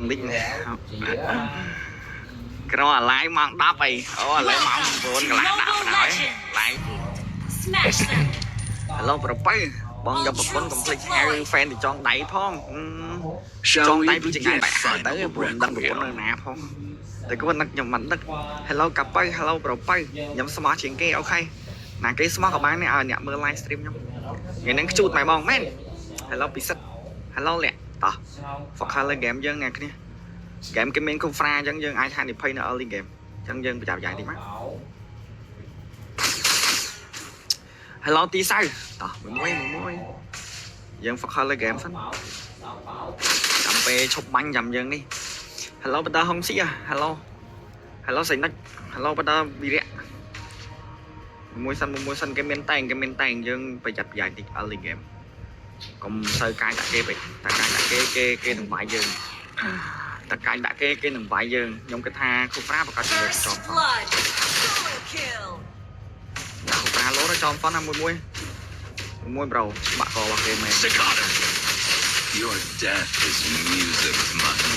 đích này cái đó là lái mang đáp ấy lấy máu vốn cái lái đáp nói lái hello bro bay bọn gặp một con complete Harry fan thì chọn đáy phong chọn tay tôi chỉ ngay bạn tới buồn đăng một con nơi nào phong thì có bên nhầm mạnh đất hello cặp bay hello bro bay nhầm smart chuyện kia ok là cái smart của bạn này à nhận mưa livestream nhau ngày nắng chút mày mong men hello pizza hello lẹ tỏ phật lên game dân nè cái game cái men không fra dân dân ai thay thì pay nó early game dân dân bị chào dài thì mắt hello tí sai tỏ mình mua dân phật lên game phấn làm về chụp bánh dầm dân đi hello bắt đầu không xí à hello xanh đất hello bắt đầu bị rẹ mua sân cái men tang dân phải chặt dài thì early game còn sơ cai đã kê vậy ta cai đã kê đừng vải dương ta cai đã kê đừng vải dương trong cái tha không phá và có thể chọn không phá lố nó cho phá 50 mui bầu bạn có vào game này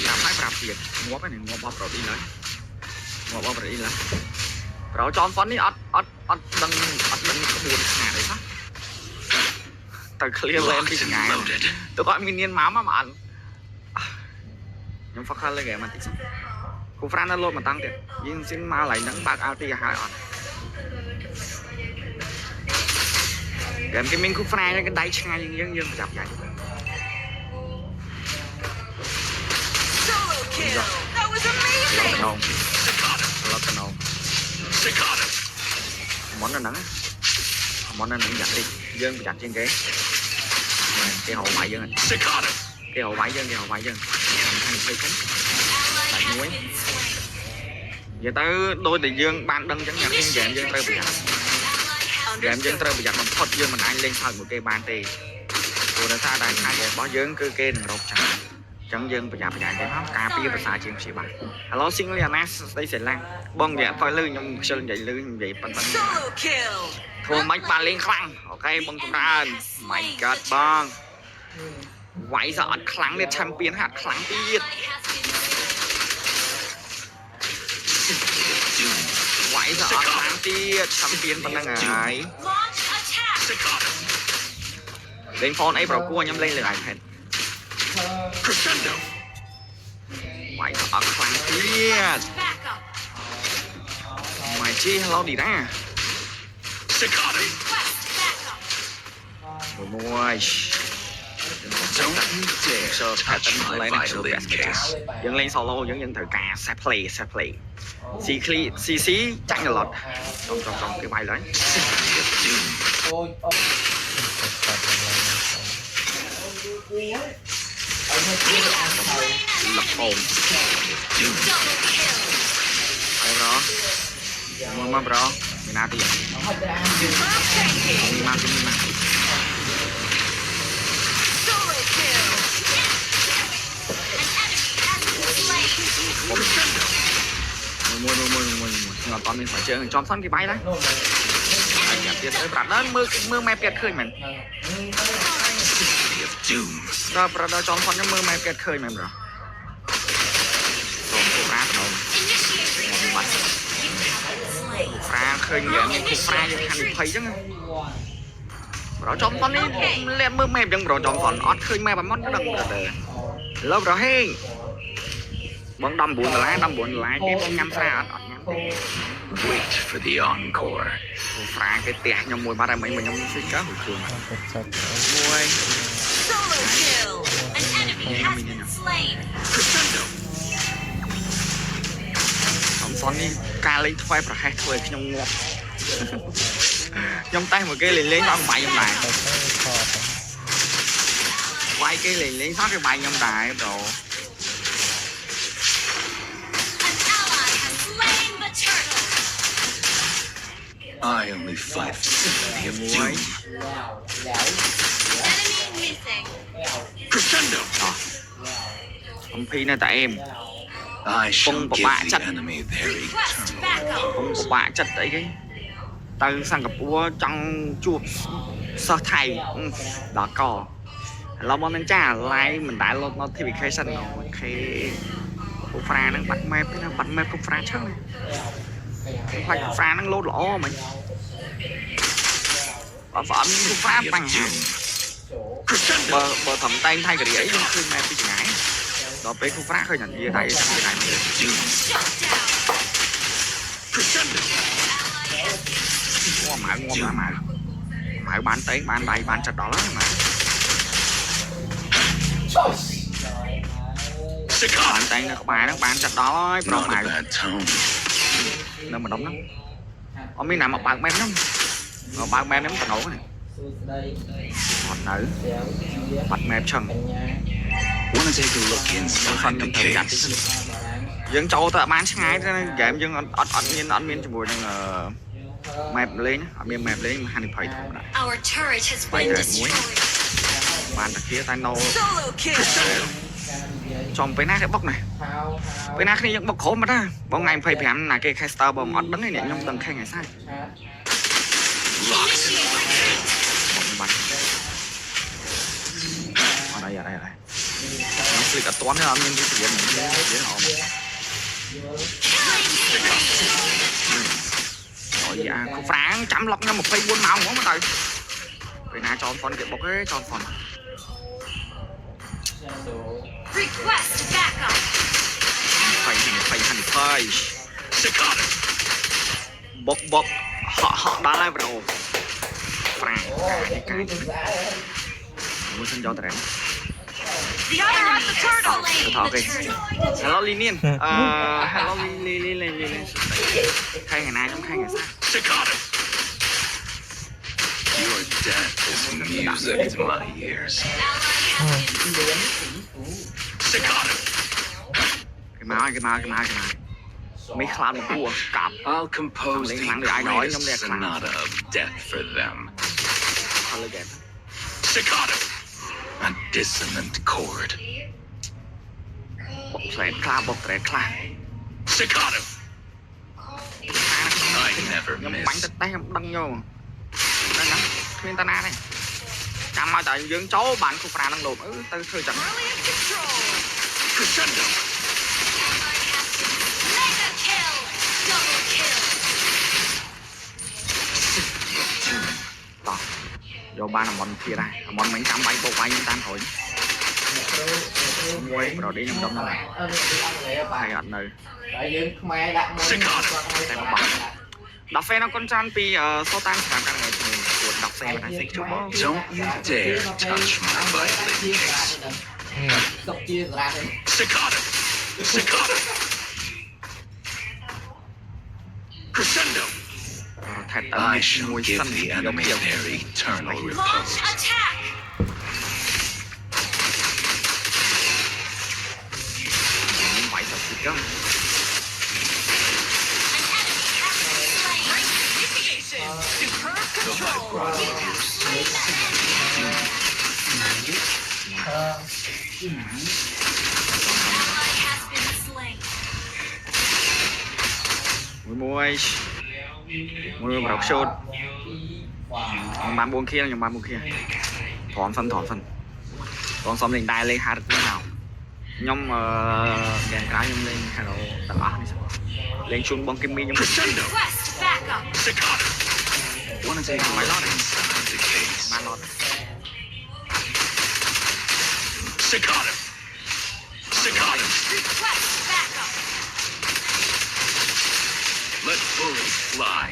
làm phải bạp thiệt mua cái này mua bóp rồi đi lấy rồi cho phá đi ớt đừng buồn nhà đấy sao từ clear lên thì ngày tôi gọi minion máu mà bạn nhưng phát lên game mà thích cô Fran nó luôn mà tăng tiền nhưng xin mau lại nắng bạc ao thì hai on game cái mình cô Fran cái đáy ngay nhưng chập vậy món nó nắng giặt đi dân giặt trên cái hậu mại dân cái hậu mại dân lại muối giờ tới đôi thì dương ban đăng chẳng nhận thiên dạng dân trơ bị giặt game dân trơ bị giặt bằng phật dân mình anh lên thật một cái ban thì của nó ta đang hai bó dân cứ kê đừng rộp chẳng dân bị giặt thì nó cà phê và xài trên xì bài hello xin liền nas đây sẽ lan bong dạ thôi lư nhưng sơn vậy lư vậy bắn thua mấy ba liên khăn ok bong cũng ra my god bong vậy giờ khăn lên champion hạt khăn tiết vậy giờ khăn tiết champion vẫn đang ngại lên phone ấy bảo cua nhắm lên lại hết vậy giờ khăn tiết mày chi hello đi ra mùi dân lên solo dân thử ca sẽ play xí chắc là lọt trong cái bài đấy lập hồn hay đó mà bro mình nào thì mà mua là con mình phải chơi cho sẵn cái bay đấy tiền tới bạn đó mưa mẹ kẹt khơi mình đó cho con nó mưa mẹ kẹt khơi mình rồi pha khơi nhẹ nhưng không pha như thành thấy chứ rồi cho con đi lên mưa mẹ đừng rồi cho con ót khơi mẹ bà món đừng để lâu rồi hey bóng đâm buồn lái cái bóng nhắm ra wait for the encore phá cái tẹt nhau mùi ba ra mấy mà nhau suy cá hồi trường mùi không xón đi ca lấy phai và hai thuê nhau ngọt trong tay một cái liền lấy nó bài trong đài quay cái liền lấy thoát cái bài trong đài đồ I only fight for the doom. Crescendo. Ông Phi này tại em. Không có bạ chất. Không có bạ chất đấy cái. Từ Singapore trong chuột sơ thầy đã có. Lâu bọn mình trả like mình đã load notification rồi. Ok. phá nó bật mép cục phá chắc này phải cục phá nó lốt lỗ mình và phở cục phá bằng hàng bờ thầm tay thay cái đĩa nhưng khi mép bị ngái đó bé cục phá khơi nhận gì đây ngon mà bán tới bán đây bán chặt đó lắm mà bán tay nó bán chặt đó rồi mà đâu mà đóng lắm ông biết nào mà bạn mem lắm rồi bạn mem ném tao nổ này hot nữ bật mem chân phân trong thời gian dân châu ta bán sáng ngày game dân ọt nhiên ăn miên cho buổi nhưng mẹp lên mẹp lên 20 thùng đã phải rồi muối bán đặc kia tay nâu trong cái nát cái bóc này cái nát này những bóc khổ mà đó bóng ngày phải phèm là cái caster bóng ọt đứng này nhẹ nhông tầng khay ngày sai ở đây nó sẽ cả toán nó nên cái chuyện họ rồi dạ không phản chậm lọc nó một phay buôn màu quá mà trời cái nào cho con cái bọc ấy cho con phải bọc họ đã lại vào phản cái muốn xin cho tụi em hello Linian hello Linian khai ngày nay trong khai ngày sau Your death is music to my ears. cái má mấy clown một cua cặp I'll compose the greatest sonata of death for them. A dissonant chord. bọc trẻ clown I never bánh miss. tay không đăng vô đây nè nguyên ta na này chăm ai tại dưỡng cháu bạn của Fran đang lột tới khơi chẳng Crescendo. đó vô ba là món kia đây món mấy trăm bay bộ bay nhưng tan thôi quay rồi đi nhầm đông này hay ảnh nơi đọc xe nó con chan pi số tan làm căn này của đọc xe là xích chút bó Don't you dare touch my violin case. Staccato. Crescendo. I shall give the enemy their eternal repose. Vậy thật sự cơ The byproduct mùi vào đọc shot bán buông kia nhưng bán buông kia thọn phân còn xong lên đai lên hai đứa nào nhóm đèn cá nhóm lên hay là tận ác lên xuống bong kim mi nhóm Wanna take a look inside the case. bán lọt Staccato. Let bullets fly.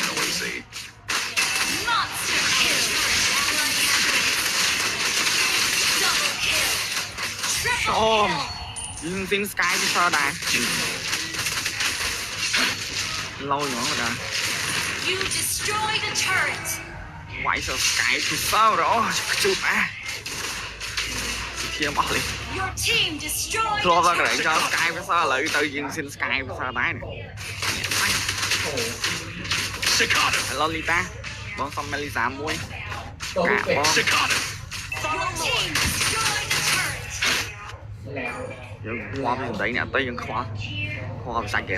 Noisy. ôm nhưng xin sky chứ sao đây lâu nữa rồi đã quậy sao sky thì sao rồi chụp à kia bỏ đi thua ra cái cho sky với sao lại tự nhiên xin sky với sao tái này Lolita bóng xong Melissa muối cả bóng nhưng khoa mình đấy nè tới nhưng khoa sạch kìa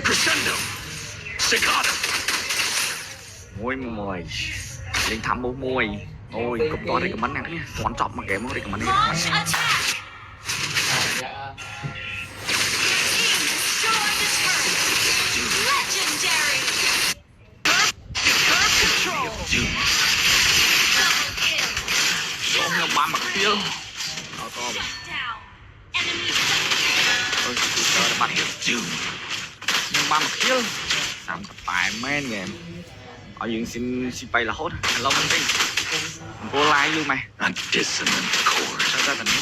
muối mùi lên thăm bố muối ôi cũng có recommend nè toán chọc mà game recommend này Launch attack. Legendary. Control. Doom. Double kill. số nhau ba mặt tiêu nó to Shut down. Enemy double ôi trời ơi bắn Doom. nhưng ba mặt tiêu làm tập bài men game ở dương xin bay là hốt hello mình đi cô like luôn mày A dissonant chord. sao ta tình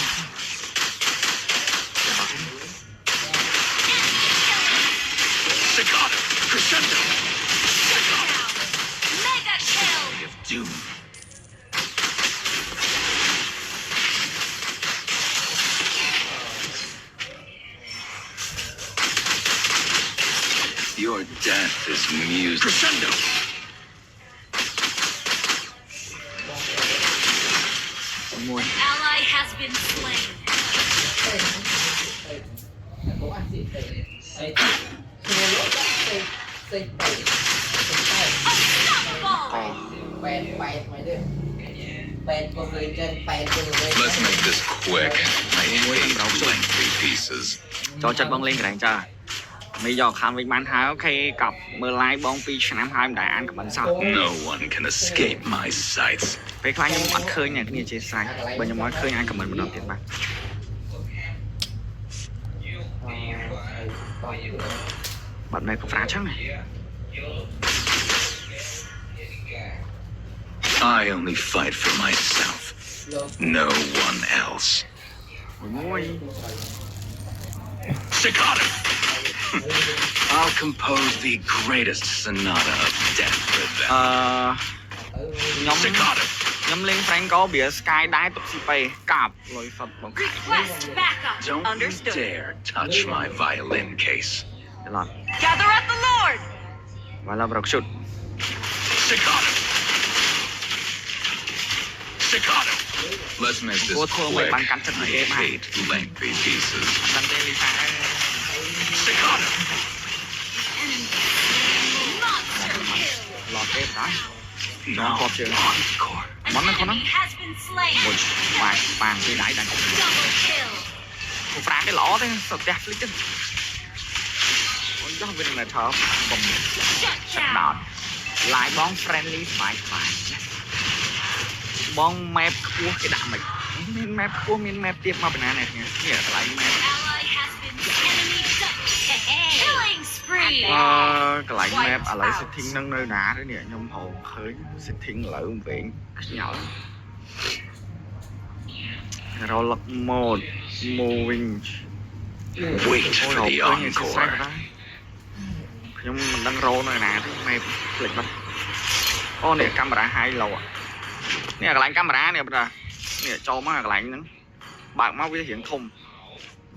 Staccato. Crescendo. down. Mega kill. Ray of doom. Your death is music. Crescendo. mua Ally has been slain. Unstoppable. Let's make this quick. I hate lengthy pieces. cho chất bông lên cái đánh chờ bây giờ khám với bán hái ok cặp mơ lái bông pi năm hai đại ăn của mình sao No one can escape my sights. ពេលខ្លះខ្ញុំអត់ឃើញអ្នកគ្នាជាស្រេចបើខ្ញុំមកឃើញអាចខមមិនម្ដងទៀតបាទបាត់នៅកូហ្វ្រាចឹងណា I only fight for myself. No one else. មួយ Staccato. I'll compose the greatest sonata of death for អឺ them. ខ្ញុំ Staccato. ខ្ញុំលេង Franco វា Sky ដែរទុកស៊ីពេកាប់លុយសុតបង Request backup. Don't you Understood. dare touch my violin case. ច្រឡំ Gather at the Lord. បើឡាប្រកឈុត Staccato. Staccato. Let's make this Ủa, thôi mày quick. bắn cắn chân I mày em hả? hate lengthy pieces. ដឹងទេលីសា Staccato. Monster kill. ឡតទេដែរ No Encore chưa? encore. An Bắn nó con enemy has been slain. មួយបាងពីដៃដែរ Double kill. កូហ្វ្រាគេល្អទេសុតផ្ទះភ្លេចទេអូនចោះវានៅថប់បំ Shut សាក់ down. ដោតឡាយបង friendly ស្បាយស្បាយបង map ខ្ពស់គេដាក់មិនមាន map ខ្ពស់មាន map ទៀតមកពីណានេះនេះកន្លែង map Ally has been enemy double killing spree. កន្លែង map ឥឡូវ setting នឹងនៅណាទេនេះខ្ញុំហៅឃើញ setting ឥឡូវវិញខ្ញាល់ roll mode moving Wait for the encore. ខ្ញុំមិនដឹង roll នៅណាទេ map ភ្លេចបាត់អូនេះកាមេរ៉ា high low នេះកន្លែងកាមេរ៉ានេះបងនេះចូលមកកន្លែងហ្នឹងបើកមកវារៀងធំ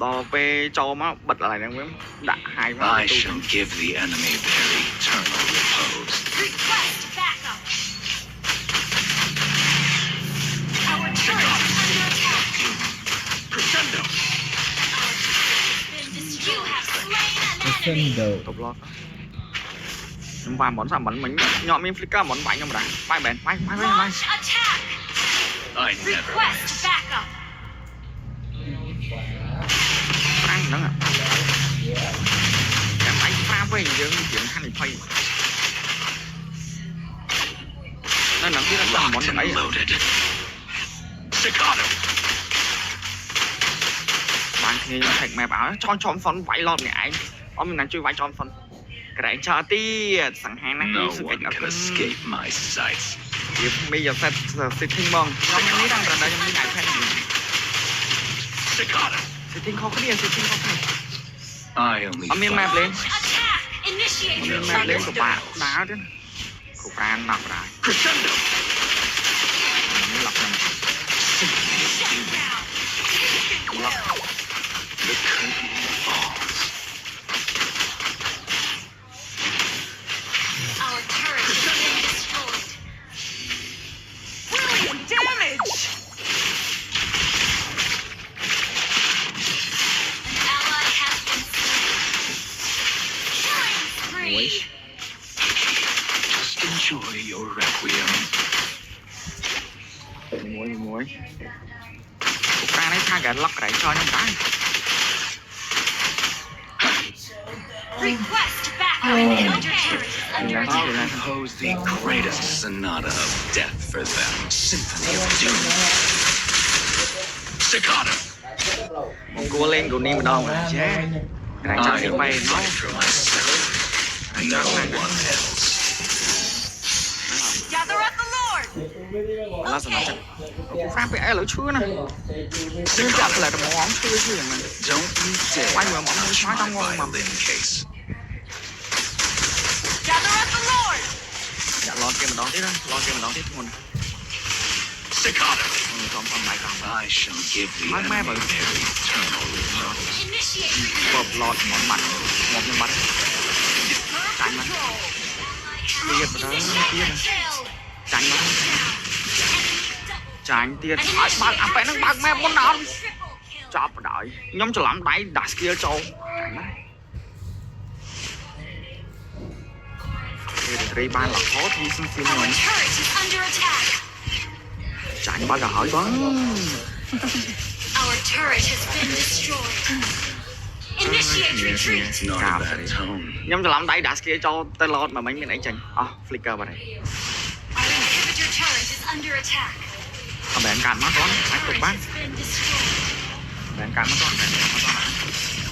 ដល់ពេលចូលមកបិទកន្លែងហ្នឹងវិញដាក់ high មក I shall give the enemy their eternal repose. Request backup. Our turret is under attack. Crescendo. You have slain an enemy. ទប់ឡតខ្ញុំបានមិនសាប់មិនមិញខ្ញុំមាន flicker មិនបាញ់ខ្ញុំដែរបាយបែនបាយ Launch attack. I never Request miss. backup. ប្រាំងហ្នឹងចាំបាញ់ប្រាំវិញយើងជាងហានិភ័យនៅនឹងទៀតដល់មិន Locked អី and loaded. Staccato. បានគ្នាខ្ញុំ take map ឲ្យចន់ហ្វុនវាយឡប់ម្នាក់ឯងអត់មានណាជួយវាយចន់ហ្វុនក្រែងចោលទៀតសង្ហាណាស់ No សង្កេត one អត់ can escape my sights. វាមានយក set setting ហ្មងខ្ញុំនេះដល់ប្រដៅខ្ញុំនេះ iPad Staccato. setting ខុសគ្នា setting ខុសគ្នា I only អត់មាន map fight លេង Launch attack. Initiate មាន your map លេង thunderstorm. ពិបាកដើរទៀតគូប្រានដល់ដែរ Crescendo. នេះឡប់ខ្ញុំ Shut down. The curtain falls. Our turret has been destroyed. Brilliant damage. An ally has been slain. Killing spree. Just enjoy your requiem. mùi cục ra đấy tha gà lóc cái cho nhau cái Request backup. Middle carry is under I'll attack. compose the greatest sonata of death for them. Symphony of Doom. Staccato. một cua lên của ni mà đâu mà chứ cái cho I thì will bay nó fight for myself. No one else. Gather up the Lord. nó sẽ nói chắc phát bị ai lỡ chưa nè đừng chặt lại được một món chưa chứ mà Don't you dare Quay người mỏng touch nói my tao ngon mà. violin case. Gather up the Lord. dạ lo kia mà đón tiếp đó lo kia mà đón tiếp luôn Staccato. còn phần này còn I shall give the Mãi mãi enemy vậy. their eternal repose. Initiate retreat. bợp lọt một mặt một nhân bắn tránh nó tiết vào đó tiết Initiate này kill. tránh nó tránh tiết ai bắn à phải nó bắn mẹ muốn nào Triple kill. chọc vào đợi nhóm cho lắm đáy đặt skill châu tránh nó đây ban là khó thi xin xin Our mình turret is under attack. tránh bao giờ hỏi bắn Our turret has been destroyed. Initiate retreat. Not Cào a sẽ bad đi tone. nhóm cho lắm đáy đặt skill châu tên lọt mà mấy miền ấy chừng flicker vào đây Our inhibitor turret is under attack. bạn cạn mắt đó Our anh tục turret bán has been destroyed. bạn cạn mắt đó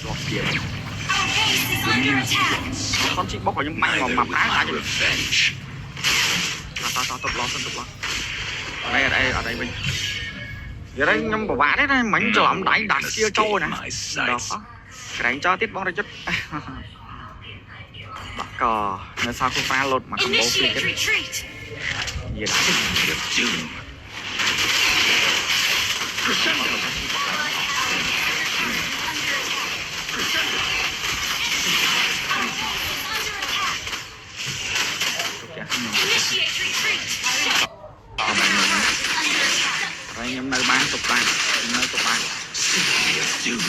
lọt kia Our base is under attack. con chị bóc vào những mạnh mà Neither mập with á my ra cho revenge. tao tục lo ở đây mình giờ đây nhóm của bạn đấy này mình cho lắm đáy đặt kia trôi này đó cái đánh cho tiết bóng đây chút bắt cò nó sao không pha lột mà không bố phi Initiate cái retreat. gì đó Symphony of Doom. Initiate retreat. Ở đây nhóm nơi bán tục bán nhóm nơi tục bán Symphony of Doom.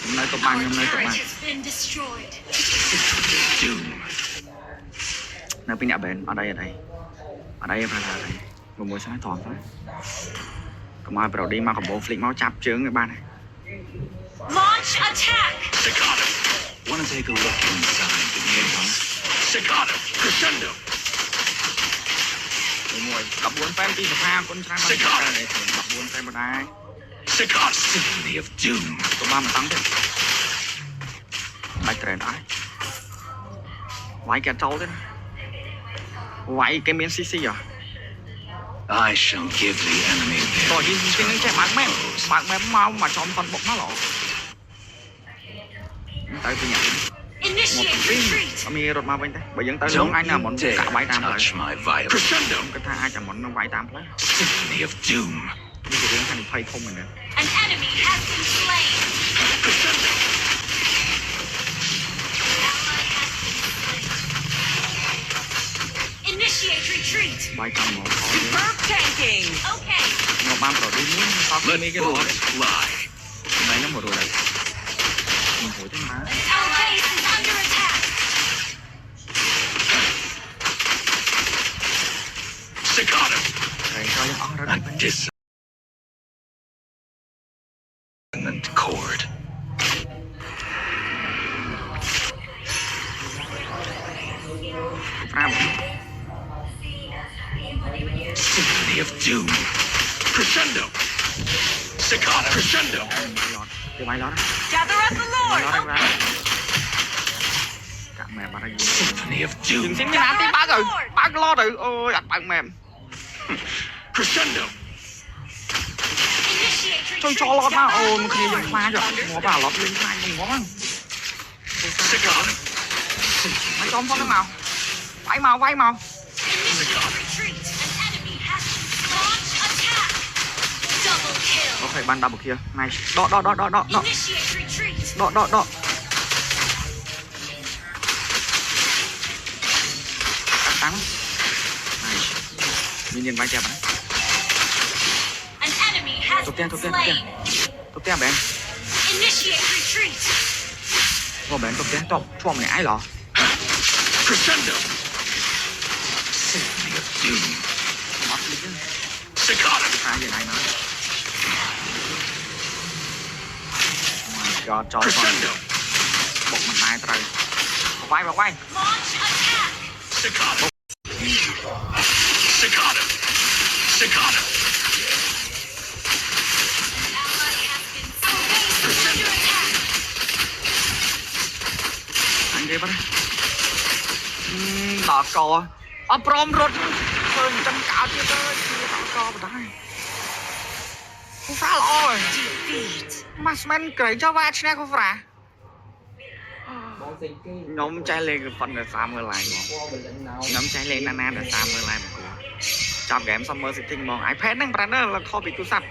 nhóm nơi tục Our bán nhóm nơi tục turret bán has been destroyed. Symphony of Doom. nơi bên nhà bên ở đây phải là đây một mùa sáng thoáng thôi còn ai bảo đi mà còn bộ flick máu chắp chướng người ba này Launch attack. Staccato. Want to take a look inside the game? Staccato. Crescendo. mùi đập 4 fan đi mà pha con trai mà này đập 4 fan vào đây Staccato. Symphony of Doom. tụi ba mà tăng thế bạch trời đấy váy kẹt trâu thế váy cái miếng cc à I shall give the enemy rồi their đi cái eternal bạn repose. mẹ mau mà cho con bụng nó lỏ tới tôi nhận một Initiate phim retreat. mi rột mà bên đây bởi dẫn tới lúc anh nào Don't muốn you dare cả váy tam lại touch my violin. Crescendo. cái tha ai chẳng muốn váy tam lấy Symphony of Doom. như cái tiếng thành play không mình nữa An enemy has been slain. Crescendo. Initiate retreat. váy tam một khó Superb tanking. Okay. một ban rồi đi muốn có cái mi Let cái đồ bullets fly. đấy nó một rồi đấy mình hối thế mà Our base is under attack. Staccato. đấy cho những ong ra A đây dissonant chord. ra một Symphony of Doom. Crescendo. Staccato. Crescendo. cái váy đó đó Gather up the váy Lord. đó đây ra cả mẹ bà đây Symphony of đừng Doom. xin cái nào tí bác lo rồi ôi đặt bằng mềm Crescendo. Initiate tôi retreat. cho lọt mà ôi mà khi dùng pha rồi mua bà lọt lên pha dùng quá Staccato. mày cho con cái màu váy màu Initiate retreat. An enemy has launched attack. Double kill. có phải ban double kia này đó Initiate retreat. đó cắt tăng này nhìn vai chẹp đấy An enemy has Tục been tiền slain. tục tiền bén Initiate retreat. vào bén tục tiền cho mình ai lọ Crescendo. Symphony of Doom. bắt đi chứ Cicada. ថាយ៉ាងណាណាយកចោលផង Crescendo. បុកមិនដែរត្រូវបបាយ Launch attack. Cicada. Cicada. Cicada. Ally has been slain. Under attack. អញទេបងដល់កអត់ព្រមរត់ធ្វើអញ្ចឹងកោតទៀតអើយដល់កបដែរគូហ្វ្រាល្អហើយ Defeat. ម៉ាស់មិនក្រែងចោលវ៉ាឈ្នះគូហ្វ្រា បងសេងគី ខ្ញុំចេះលេងប៉ុន្តែ30មើលឡាយហ្មង បងបលិញណៅ ខ្ញុំចេះលេងណាស់ណាស់តែ30មើលឡាយមកគូចាប់ហ្គេម Summer City ហ្មង iPad ហ្នឹងប្រាណើខុសពីទូរស័ព្ទ